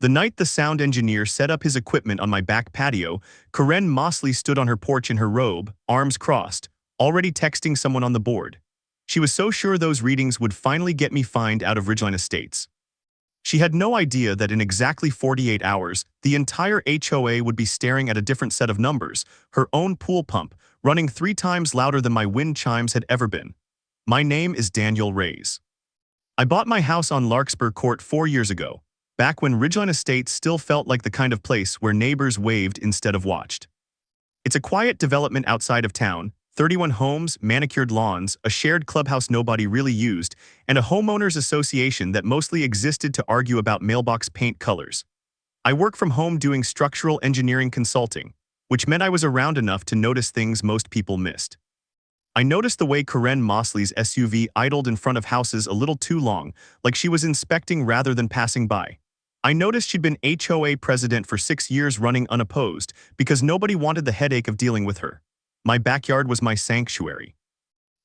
The night the sound engineer set up his equipment on my back patio, Karen Mosley stood on her porch in her robe, arms crossed, already texting someone on the board. She was so sure those readings would finally get me fined out of Ridgeline Estates. She had no idea that in exactly 48 hours, the entire HOA would be staring at a different set of numbers, her own pool pump, running 3 times louder than my wind chimes had ever been. My name is Daniel Reyes. I bought my house on Larkspur Court 4 years ago, back when Ridgeline Estates still felt like the kind of place where neighbors waved instead of watched. It's a quiet development outside of town, 31 homes, manicured lawns, a shared clubhouse nobody really used, and a homeowners association that mostly existed to argue about mailbox paint colors. I work from home doing structural engineering consulting, which meant I was around enough to notice things most people missed. I noticed the way Karen Mosley's SUV idled in front of houses a little too long, like she was inspecting rather than passing by. I noticed she'd been HOA president for 6 years running unopposed because nobody wanted the headache of dealing with her. My backyard was my sanctuary.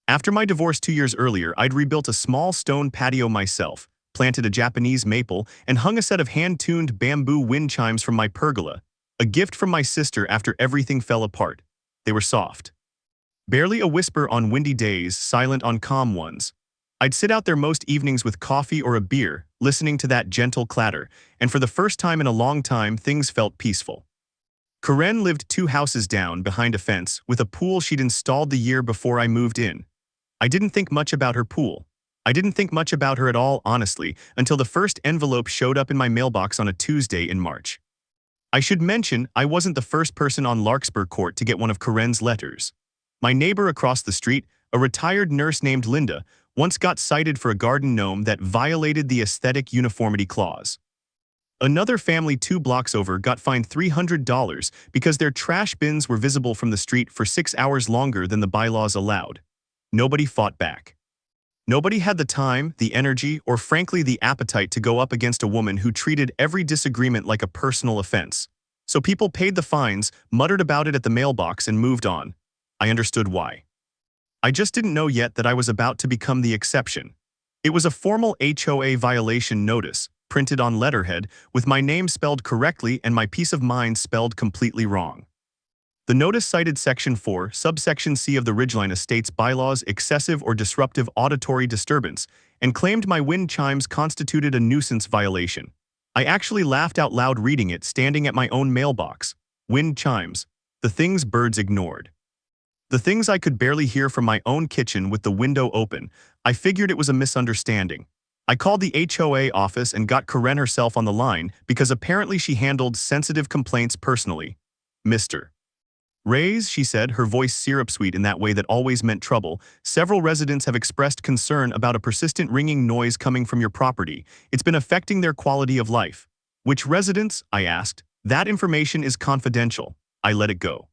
After my divorce 2 years earlier, I'd rebuilt a small stone patio myself, planted a Japanese maple, and hung a set of hand-tuned bamboo wind chimes from my pergola, a gift from my sister after everything fell apart. They were soft. Barely a whisper on windy days, silent on calm ones. I'd sit out there most evenings with coffee or a beer, listening to that gentle clatter, and for the first time in a long time, things felt peaceful. Karen lived 2 houses down behind a fence with a pool she'd installed the year before I moved in. I didn't think much about her pool. I didn't think much about her at all, honestly, until the first envelope showed up in my mailbox on a Tuesday in March. I should mention, I wasn't the first person on Larkspur Court to get one of Karen's letters. My neighbor across the street, a retired nurse named Linda, once got cited for a garden gnome that violated the aesthetic uniformity clause. Another family 2 blocks over got fined $300 because their trash bins were visible from the street for 6 hours longer than the bylaws allowed. Nobody fought back. Nobody had the time, the energy, or frankly the appetite to go up against a woman who treated every disagreement like a personal offense. So people paid the fines, muttered about it at the mailbox, and moved on. I understood why. I just didn't know yet that I was about to become the exception. It was a formal HOA violation notice, printed on letterhead, with my name spelled correctly and my peace of mind spelled completely wrong. The notice cited Section 4, subsection C of the Ridgeline Estates bylaws, excessive or disruptive auditory disturbance, and claimed my wind chimes constituted a nuisance violation. I actually laughed out loud reading it, standing at my own mailbox. Wind chimes. The things birds ignored. The things I could barely hear from my own kitchen with the window open. I figured it was a misunderstanding. I called the HOA office and got Karen herself on the line because apparently she handled sensitive complaints personally. Mr. Reyes, she said, her voice syrup-sweet in that way that always meant trouble, several residents have expressed concern about a persistent ringing noise coming from your property. It's been affecting their quality of life. Which residents? I asked. That information is confidential. I let it go.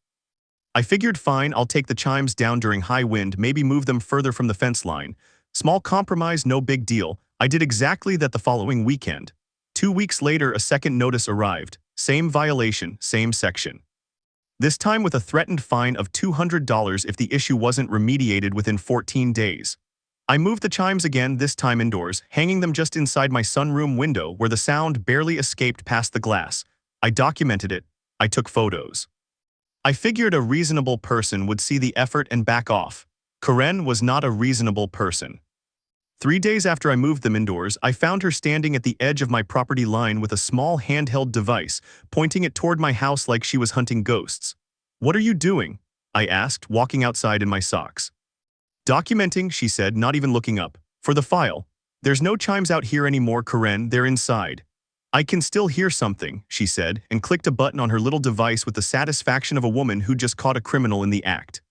I figured fine, I'll take the chimes down during high wind, maybe move them further from the fence line. Small compromise, no big deal. I did exactly that the following weekend. 2 weeks later, a second notice arrived. Same violation, same section. This time with a threatened fine of $200 if the issue wasn't remediated within 14 days. I moved the chimes again, this time indoors, hanging them just inside my sunroom window where the sound barely escaped past the glass. I documented it. I took photos. I figured a reasonable person would see the effort and back off. Karen was not a reasonable person. 3 days after I moved them indoors, I found her standing at the edge of my property line with a small handheld device, pointing it toward my house like she was hunting ghosts. "What are you doing?" I asked, walking outside in my socks. "Documenting," she said, not even looking up. "For the file. There's no chimes out here anymore, Karen, they're inside." "I can still hear something," she said, and clicked a button on her little device with the satisfaction of a woman who just caught a criminal in the act.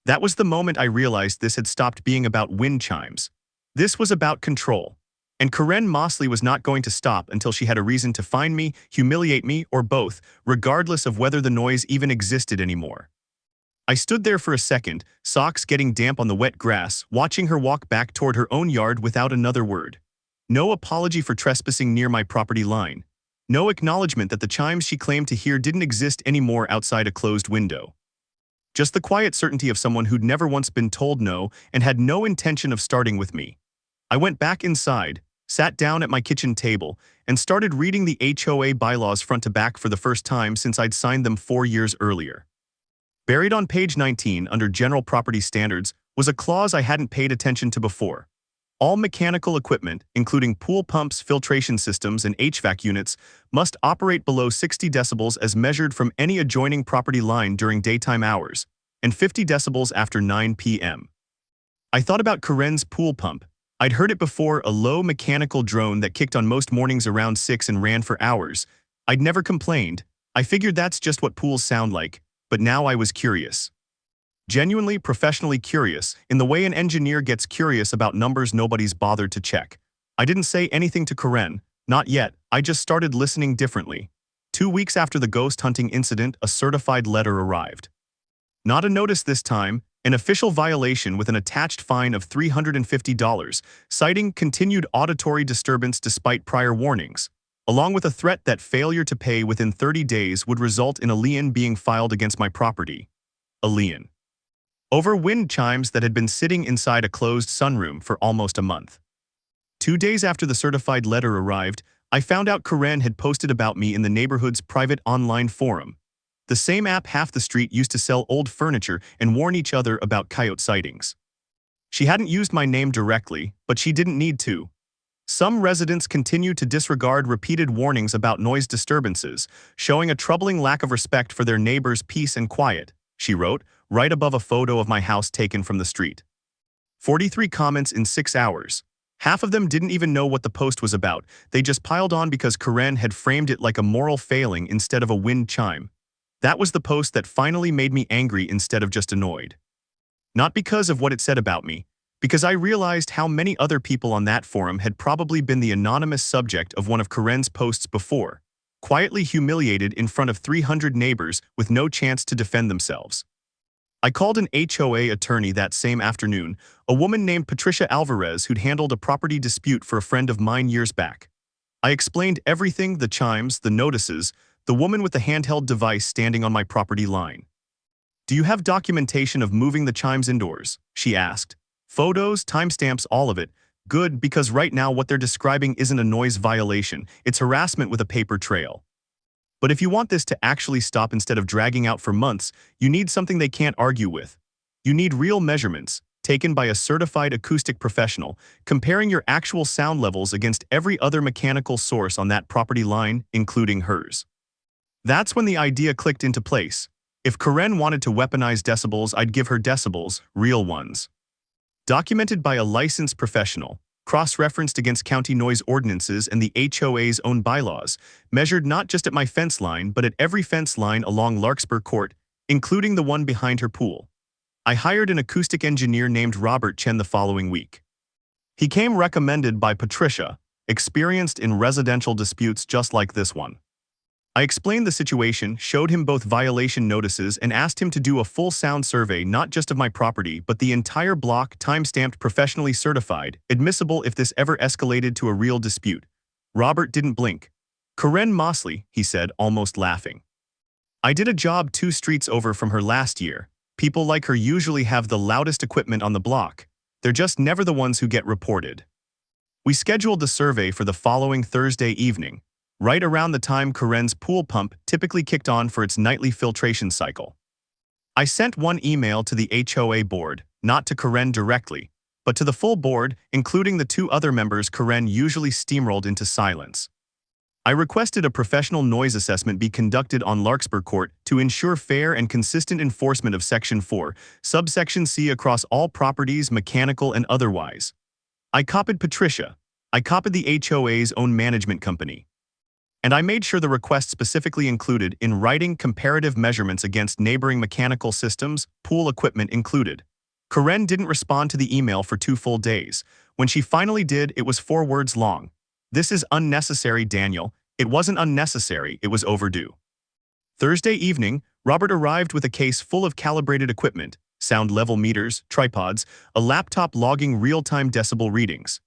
That was the moment I realized this had stopped being about wind chimes. This was about control. And Karen Mosley was not going to stop until she had a reason to fine me, humiliate me, or both, regardless of whether the noise even existed anymore. I stood there for a second, socks getting damp on the wet grass, watching her walk back toward her own yard without another word. No apology for trespassing near my property line. No acknowledgement that the chimes she claimed to hear didn't exist anymore outside a closed window. Just the quiet certainty of someone who'd never once been told no and had no intention of starting with me. I went back inside, sat down at my kitchen table, and started reading the HOA bylaws front to back for the first time since I'd signed them 4 years earlier. Buried on page 19 under General Property Standards was a clause I hadn't paid attention to before. All mechanical equipment, including pool pumps, filtration systems, and HVAC units, must operate below 60 decibels as measured from any adjoining property line during daytime hours, and 50 decibels after 9 p.m. I thought about Karen's pool pump. I'd heard it before, a low mechanical drone that kicked on most mornings around 6 and ran for hours. I'd never complained. I figured that's just what pools sound like, but now I was curious. Genuinely, professionally curious, in the way an engineer gets curious about numbers nobody's bothered to check. I didn't say anything to Karen, not yet. I just started listening differently. 2 weeks after the ghost hunting incident, a certified letter arrived. Not a notice this time, an official violation with an attached fine of $350, citing continued auditory disturbance despite prior warnings, along with a threat that failure to pay within 30 days would result in a lien being filed against my property. A lien over wind chimes that had been sitting inside a closed sunroom for almost a month. 2 days after the certified letter arrived, I found out Karen had posted about me in the neighborhood's private online forum. The same app half the street used to sell old furniture and warn each other about coyote sightings. She hadn't used my name directly, but she didn't need to. Some residents continue to disregard repeated warnings about noise disturbances, showing a troubling lack of respect for their neighbors' peace and quiet, she wrote, right above a photo of my house taken from the street. 43 comments in 6 hours. Half of them didn't even know what the post was about. They just piled on because Karen had framed it like a moral failing instead of a wind chime. That was the post that finally made me angry instead of just annoyed. Not because of what it said about me, because I realized how many other people on that forum had probably been the anonymous subject of one of Karen's posts before, quietly humiliated in front of 300 neighbors with no chance to defend themselves. I called an HOA attorney that same afternoon, a woman named Patricia Alvarez who'd handled a property dispute for a friend of mine years back. I explained everything, the chimes, the notices, the woman with the handheld device standing on my property line. "Do you have documentation of moving the chimes indoors?" she asked. "Photos, timestamps, all of it." Good, because right now what they're describing isn't a noise violation, it's harassment with a paper trail. But if you want this to actually stop instead of dragging out for months, you need something they can't argue with. You need real measurements, taken by a certified acoustic professional, comparing your actual sound levels against every other mechanical source on that property line, including hers. That's when the idea clicked into place. If Karen wanted to weaponize decibels, I'd give her decibels, real ones. Documented by a licensed professional, cross-referenced against county noise ordinances and the HOA's own bylaws, measured not just at my fence line but at every fence line along Larkspur Court, including the one behind her pool. I hired an acoustic engineer named Robert Chen the following week. He came recommended by Patricia, experienced in residential disputes just like this one. I explained the situation, showed him both violation notices, and asked him to do a full sound survey not just of my property but the entire block, time-stamped, professionally certified, admissible if this ever escalated to a real dispute. Robert didn't blink. "Karen Mosley," he said, almost laughing. "I did a job 2 streets over from her last year. People like her usually have the loudest equipment on the block. They're just never the ones who get reported." We scheduled the survey for the following Thursday evening, right around the time Karen's pool pump typically kicked on for its nightly filtration cycle. I sent one email to the HOA board, not to Karen directly, but to the full board, including the 2 other members Karen usually steamrolled into silence. I requested a professional noise assessment be conducted on Larkspur Court to ensure fair and consistent enforcement of Section 4, Subsection C across all properties, mechanical and otherwise. I copied Patricia. I copied the HOA's own management company. And I made sure the request specifically included in writing comparative measurements against neighboring mechanical systems, pool equipment included. Karen didn't respond to the email for 2 full days. When she finally did, it was 4 words long. "This is unnecessary, Daniel." It wasn't unnecessary, it was overdue. Thursday evening, Robert arrived with a case full of calibrated equipment, sound level meters, tripods, a laptop logging real-time decibel readings.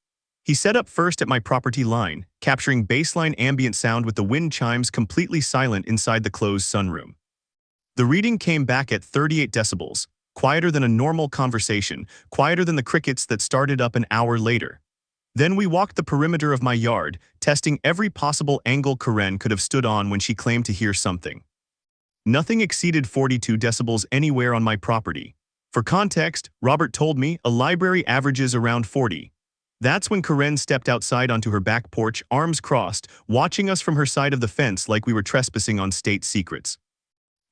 He set up first at my property line, capturing baseline ambient sound with the wind chimes completely silent inside the closed sunroom. The reading came back at 38 decibels, quieter than a normal conversation, quieter than the crickets that started up an hour later. Then we walked the perimeter of my yard, testing every possible angle Karen could have stood on when she claimed to hear something. Nothing exceeded 42 decibels anywhere on my property. For context, Robert told me a library averages around 40. That's when Karen stepped outside onto her back porch, arms crossed, watching us from her side of the fence like we were trespassing on state secrets.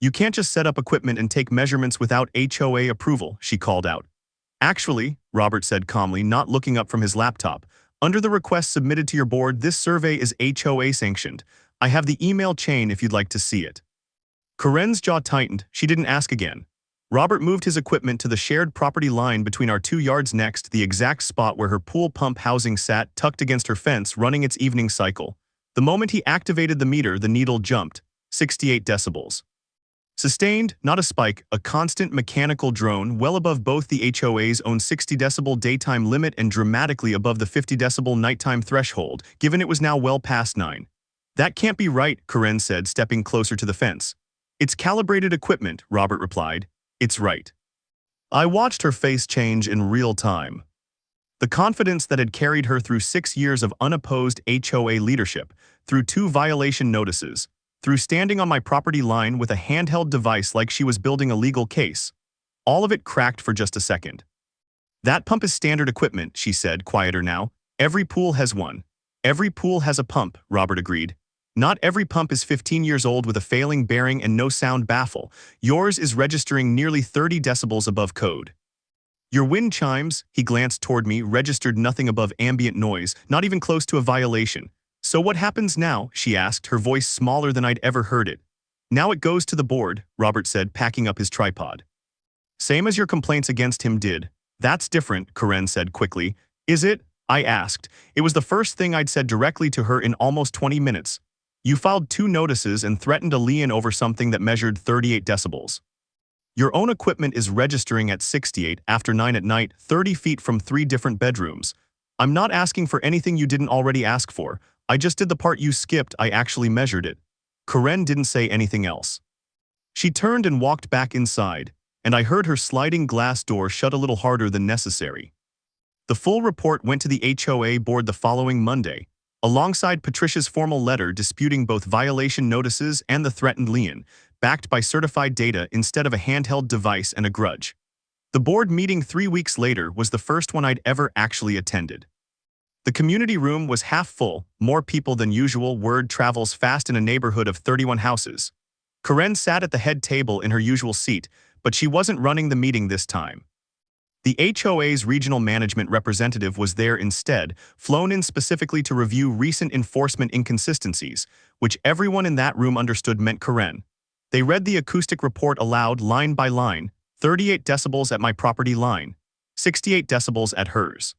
"You can't just set up equipment and take measurements without HOA approval," she called out. "Actually," Robert said calmly, not looking up from his laptop, "under the request submitted to your board, this survey is HOA sanctioned. I have the email chain if you'd like to see it." Karen's jaw tightened. She didn't ask again. Robert moved his equipment to the shared property line between our 2 yards next, the exact spot where her pool pump housing sat, tucked against her fence, running its evening cycle. The moment he activated the meter, the needle jumped. 68 decibels. Sustained, not a spike, a constant mechanical drone well above both the HOA's own 60 decibel daytime limit and dramatically above the 50 decibel nighttime threshold, given it was now well past 9. "That can't be right," Karen said, stepping closer to the fence. "It's calibrated equipment," Robert replied. "It's right." I watched her face change in real time. The confidence that had carried her through 6 years of unopposed HOA leadership, through 2 violation notices, through standing on my property line with a handheld device like she was building a legal case. All of it cracked for just a second. "That pump is standard equipment," she said, quieter now. "Every pool has one." "Every pool has a pump," Robert agreed. "Not every pump is 15 years old with a failing bearing and no sound baffle. Yours is registering nearly 30 decibels above code. Your wind chimes," he glanced toward me, "registered nothing above ambient noise, not even close to a violation." "So what happens now?" she asked, her voice smaller than I'd ever heard it. "Now it goes to the board," Robert said, packing up his tripod. "Same as your complaints against him did." "That's different," Karen said quickly. "Is it?" I asked. It was the first thing I'd said directly to her in almost 20 minutes. "You filed 2 notices and threatened a lien over something that measured 38 decibels. Your own equipment is registering at 68 after 9 at night, 30 feet from 3 different bedrooms. I'm not asking for anything you didn't already ask for. I just did the part you skipped. I actually measured it." Karen didn't say anything else. She turned and walked back inside, and I heard her sliding glass door shut a little harder than necessary. The full report went to the HOA board the following Monday, alongside Patricia's formal letter disputing both violation notices and the threatened lien, backed by certified data instead of a handheld device and a grudge. The board meeting 3 weeks later was the first one I'd ever actually attended. The community room was half full, more people than usual. Word travels fast in a neighborhood of 31 houses. Karen sat at the head table in her usual seat, but she wasn't running the meeting this time. The HOA's regional management representative was there instead, flown in specifically to review recent enforcement inconsistencies, which everyone in that room understood meant Karen. They read the acoustic report aloud, line by line. 38 decibels at my property line, 68 decibels at hers.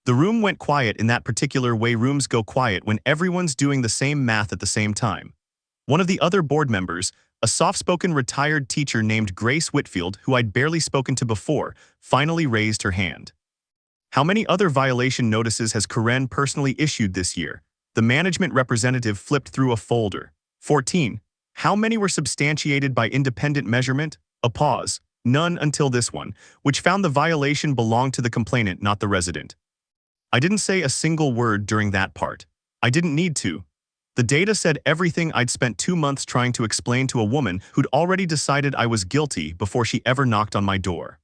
The room went quiet in that particular way rooms go quiet when everyone's doing the same math at the same time. One of the other board members, a soft-spoken retired teacher named Grace Whitfield, who I'd barely spoken to before, finally raised her hand. "How many other violation notices has Karen personally issued this year?" The management representative flipped through a folder. 14. "How many were substantiated by independent measurement?" A pause. "None until this one, which found the violation belonged to the complainant, not the resident." I didn't say a single word during that part. I didn't need to. The data said everything I'd spent 2 months trying to explain to a woman who'd already decided I was guilty before she ever knocked on my door.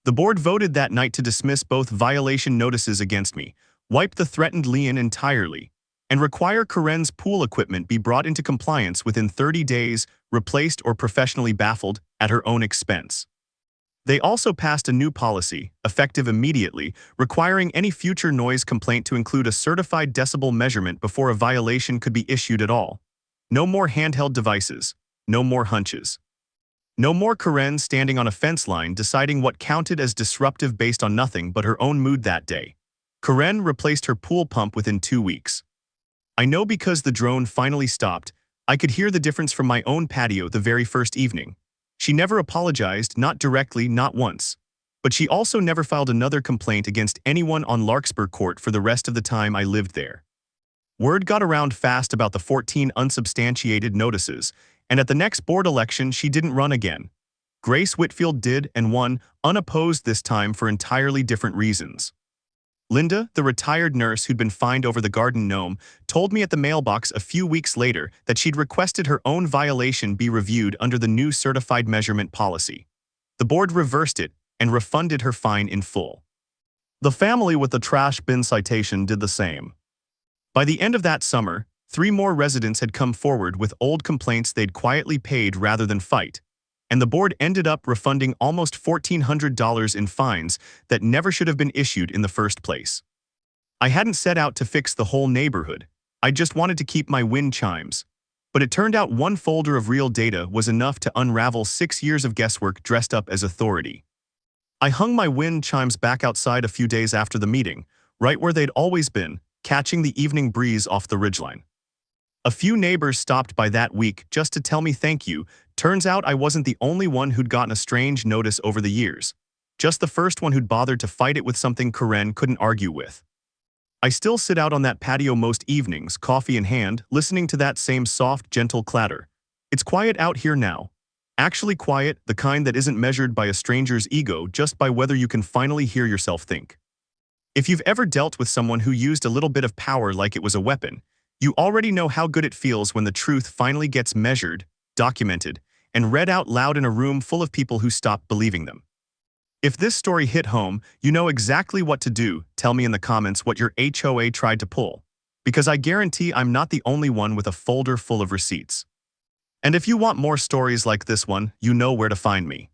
The board voted that night to dismiss both violation notices against me, wipe the threatened lien entirely, and require Karen's pool equipment be brought into compliance within 30 days, replaced or professionally baffled, at her own expense. They also passed a new policy, effective immediately, requiring any future noise complaint to include a certified decibel measurement before a violation could be issued at all. No more handheld devices. No more hunches. No more Karen standing on a fence line deciding what counted as disruptive based on nothing but her own mood that day. Karen replaced her pool pump within 2 weeks. I know because the drone finally stopped. I could hear the difference from my own patio the very first evening. She never apologized, not directly, not once. But she also never filed another complaint against anyone on Larkspur Court for the rest of the time I lived there. Word got around fast about the 14 unsubstantiated notices, and at the next board election she didn't run again. Grace Whitfield did and won, unopposed this time for entirely different reasons. Linda, the retired nurse who'd been fined over the garden gnome, told me at the mailbox a few weeks later that she'd requested her own violation be reviewed under the new certified measurement policy. The board reversed it and refunded her fine in full. The family with the trash bin citation did the same. By the end of that summer, 3 more residents had come forward with old complaints they'd quietly paid rather than fight, and the board ended up refunding almost $1,400 in fines that never should have been issued in the first place. I hadn't set out to fix the whole neighborhood. I just wanted to keep my wind chimes. But it turned out one folder of real data was enough to unravel 6 years of guesswork dressed up as authority. I hung my wind chimes back outside a few days after the meeting, right where they'd always been, catching the evening breeze off the ridgeline. A few neighbors stopped by that week just to tell me thank you. Turns out I wasn't the only one who'd gotten a strange notice over the years. Just the first one who'd bothered to fight it with something Karen couldn't argue with. I still sit out on that patio most evenings, coffee in hand, listening to that same soft, gentle clatter. It's quiet out here now. Actually quiet, the kind that isn't measured by a stranger's ego, just by whether you can finally hear yourself think. If you've ever dealt with someone who used a little bit of power like it was a weapon, you already know how good it feels when the truth finally gets measured, documented, and read out loud in a room full of people who stop believing them. If this story hit home, you know exactly what to do. Tell me in the comments what your HOA tried to pull, because I guarantee I'm not the only one with a folder full of receipts. And if you want more stories like this one, you know where to find me.